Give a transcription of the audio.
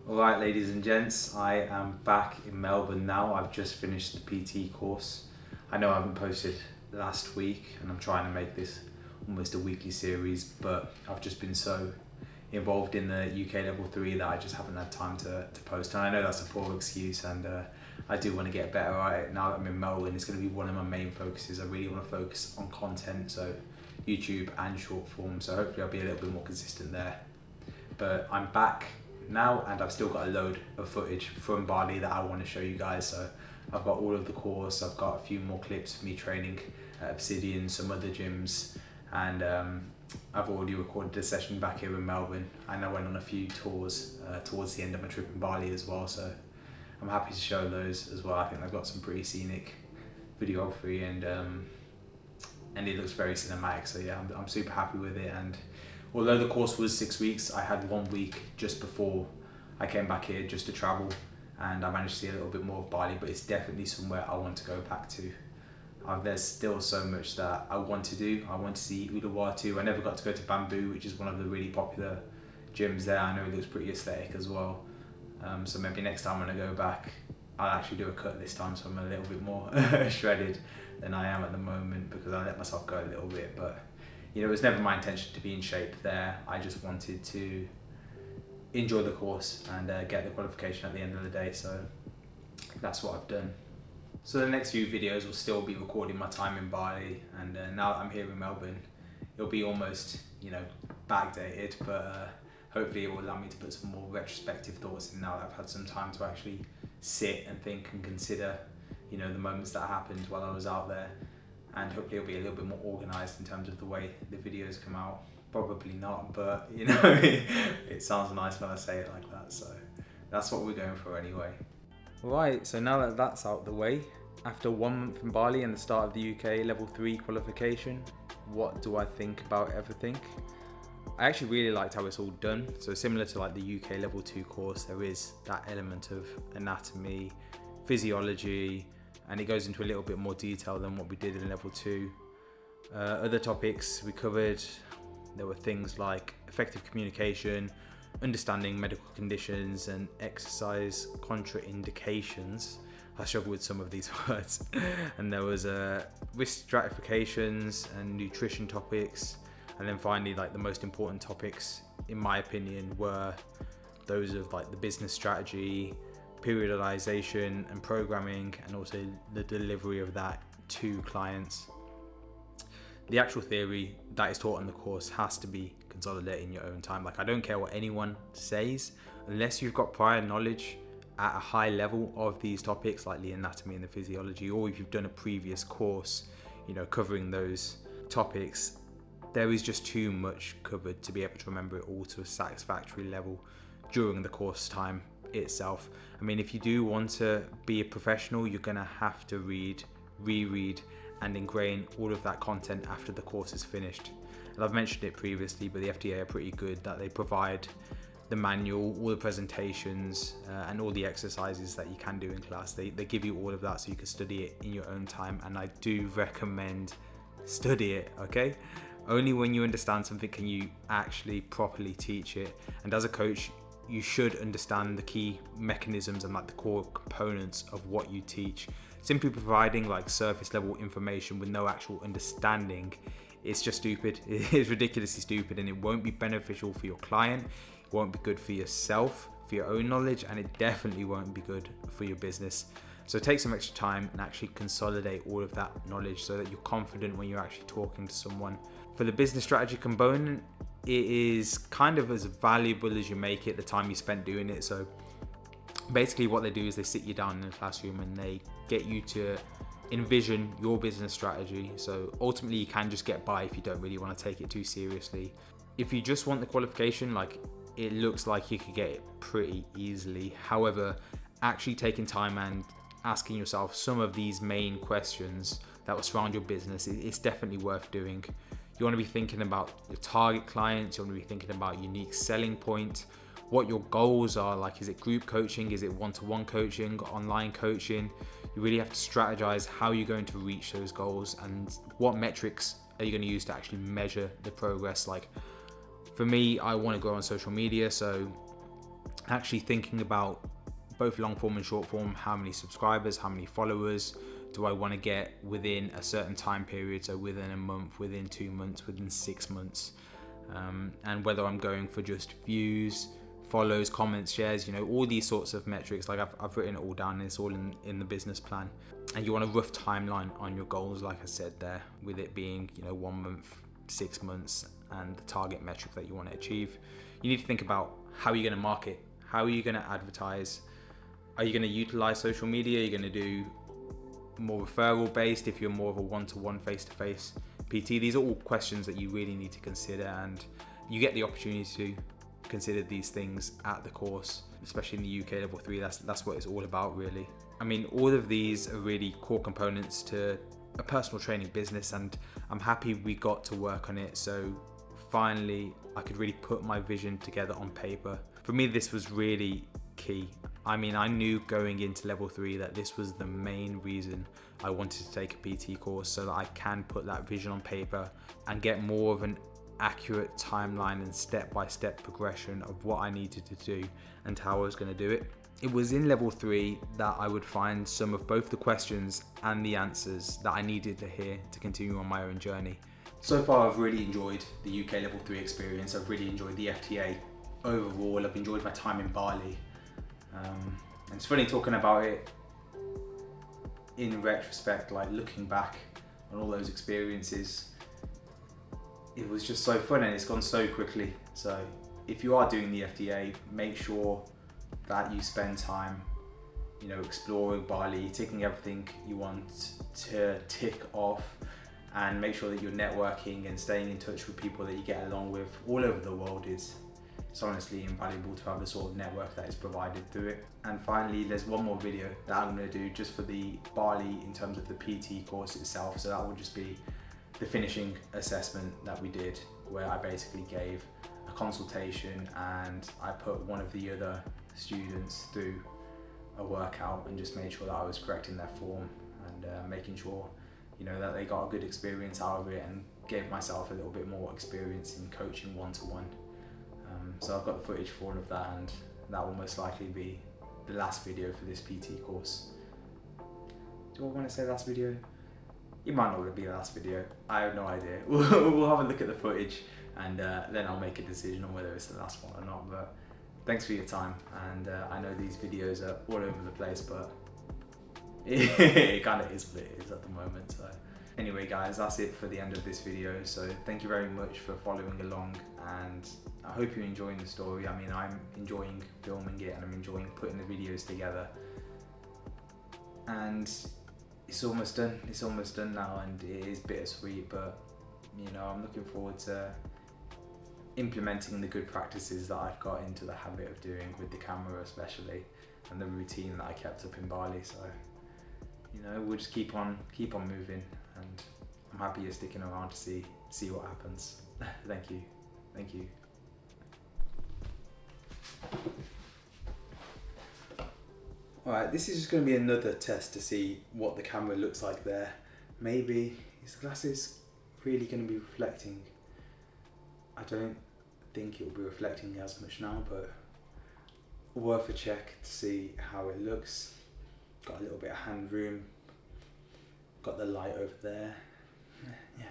Alright, ladies and gents, I am back in Melbourne now. I've just finished the PT course. I know I haven't posted last week and I'm trying to make this almost a weekly series, but I've just been so involved in the UK level 3 that I just haven't had time to post. And I know that's a poor excuse, and I do want to get better at it. Now that I'm in Melbourne, it's going to be one of my main focuses. I really want to focus on content, so YouTube and short form, so hopefully I'll be a little bit more consistent there. But I'm back now and I've still got a load of footage from Bali that I want to show you guys. So I've got all of the course, I've got a few more clips of me training at Obsidian, some other gyms, and I've already recorded a session back here in Melbourne, and I went on a few tours towards the end of my trip in Bali as well, so I'm happy to show those as well. I think I've got some pretty scenic videography and it looks very cinematic, so yeah, I'm super happy with it. And although the course was 6 weeks, I had 1 week just before I came back here just to travel, and I managed to see a little bit more of Bali, but it's definitely somewhere I want to go back to. There's still so much that I want to do. I want to see Uluwatu. I never got to go to Bamboo, which is one of the really popular gyms there. I know it looks pretty aesthetic as well. So maybe next time when I go back, I'll actually do a cut this time, so I'm a little bit more shredded than I am at the moment, because I let myself go a little bit. But you know, it was never my intention to be in shape there. I just wanted to enjoy the course and get the qualification at the end of the day, so that's what I've done. So the next few videos will still be recording my time in Bali, and now that I'm here in Melbourne, it'll be almost, you know, backdated, but hopefully it will allow me to put some more retrospective thoughts in now that I've had some time to actually sit and think and consider, you know, the moments that happened while I was out there. And hopefully it'll be a little bit more organised in terms of the way the videos come out. Probably not, but you know, it sounds nice when I say it like that, so that's what we're going for anyway. Right, so now that that's out the way, after 1 month in Bali and the start of the UK level 3 qualification, what do I think about everything? I actually really liked how it's all done. So similar to like the UK level 2 course, there is that element of anatomy, physiology, and it goes into a little bit more detail than what we did in level 2. Other topics we covered, there were things like effective communication, understanding medical conditions, and exercise contraindications. I struggle with some of these words. And there was risk stratifications and nutrition topics. And then finally, like the most important topics, in my opinion, were those of like the business strategy, periodization and programming, and also the delivery of that to clients. The actual theory that is taught in the course has to be consolidated in your own time. Like, I don't care what anyone says, unless you've got prior knowledge at a high level of these topics, like the anatomy and the physiology, or if you've done a previous course, you know, covering those topics, there is just too much covered to be able to remember it all to a satisfactory level during the course time itself. I mean, if you do want to be a professional, you're going to have to read, reread, and ingrain all of that content after the course is finished. And I've mentioned it previously, but the FDA are pretty good that they provide the manual, all the presentations, and all the exercises that you can do in class. They give you all of that so you can study it in your own time, and I do recommend study it, okay? Only when you understand something can you actually properly teach it. And as a coach, you should understand the key mechanisms and like the core components of what you teach. Simply providing like surface level information with no actual understanding, it's just stupid. It's ridiculously stupid, and it won't be beneficial for your client. It won't be good for yourself, for your own knowledge, and it definitely won't be good for your business. So take some extra time and actually consolidate all of that knowledge so that you're confident when you're actually talking to someone. For the business strategy component, it is kind of as valuable as you make it the time you spent doing it. So basically what they do is they sit you down in a classroom and they get you to envision your business strategy. So ultimately you can just get by if you don't really want to take it too seriously. If you just want the qualification, like it looks like you could get it pretty easily. However, actually taking time and asking yourself some of these main questions that will surround your business, it's definitely worth doing. You want to be thinking about your target clients, you want to be thinking about unique selling point, what your goals are, like is it group coaching, is it one-to-one coaching, online coaching. You really have to strategize how you're going to reach those goals and what metrics are you going to use to actually measure the progress. Like for me, I want to grow on social media, so actually thinking about both long form and short form, how many subscribers, how many followers do I want to get within a certain time period, so within a month, within 2 months, within 6 months, and whether I'm going for just views, follows, comments, shares, all these sorts of metrics. Like I've written it all down, and it's all in the business plan. And you want a rough timeline on your goals, like I said there, with it being 1 month, 6 months, and the target metric that you want to achieve. You need to think about how you're going to market, how are you going to advertise, are you going to utilize social media, are you going to do more referral based if you're more of a one-to-one face-to-face PT. These are all questions that you really need to consider, and you get the opportunity to consider these things at the course, especially in the UK level 3. That's what it's all about, really. I mean, all of these are really core components to a personal training business, and I'm happy we got to work on it. So finally I could really put my vision together on paper. For me, this was really key. I mean, I knew going into level 3 that this was the main reason I wanted to take a PT course, so that I can put that vision on paper and get more of an accurate timeline and step-by-step progression of what I needed to do and how I was going to do it. It was in level 3 that I would find some of both the questions and the answers that I needed to hear to continue on my own journey. So far, I've really enjoyed the UK level 3 experience. I've really enjoyed the FTA overall. I've enjoyed my time in Bali. And it's funny talking about it in retrospect, like looking back on all those experiences. It was just so fun, and it's gone so quickly. So if you are doing the FTA, make sure that you spend time, exploring Bali, ticking everything you want to tick off, and make sure that you're networking and staying in touch with people that you get along with all over the world. It's honestly invaluable to have the sort of network that is provided through it. And finally, there's one more video that I'm going to do just for the Bali in terms of the PT course itself. So that will just be the finishing assessment that we did, where I basically gave a consultation and I put one of the other students through a workout and just made sure that I was correcting their form and making sure that they got a good experience out of it, and gave myself a little bit more experience in coaching one-to-one. So I've got the footage for all of that, and that will most likely be the last video for this PT course. Do I want to say last video? It might not be the last video. I have no idea. We'll have a look at the footage, and then I'll make a decision on whether it's the last one or not. But thanks for your time, and I know these videos are all over the place, but it kind of is what it is at the moment. So anyway guys, that's it for the end of this video. So thank you very much for following along, and I hope you're enjoying the story. I mean, I'm enjoying filming it, and I'm enjoying putting the videos together, and it's almost done now, and it is bittersweet, but I'm looking forward to implementing the good practices that I've got into the habit of doing with the camera especially, and the routine that I kept up in Bali. So we'll just keep on moving, and I'm happy you're sticking around to see what happens. Thank you. Alright, this is just going to be another test to see what the camera looks like there. Maybe is the glasses really going to be reflecting? I don't think it will be reflecting as much now, but worth a check to see how it looks. Got a little bit of hand room, got the light over there. Yeah,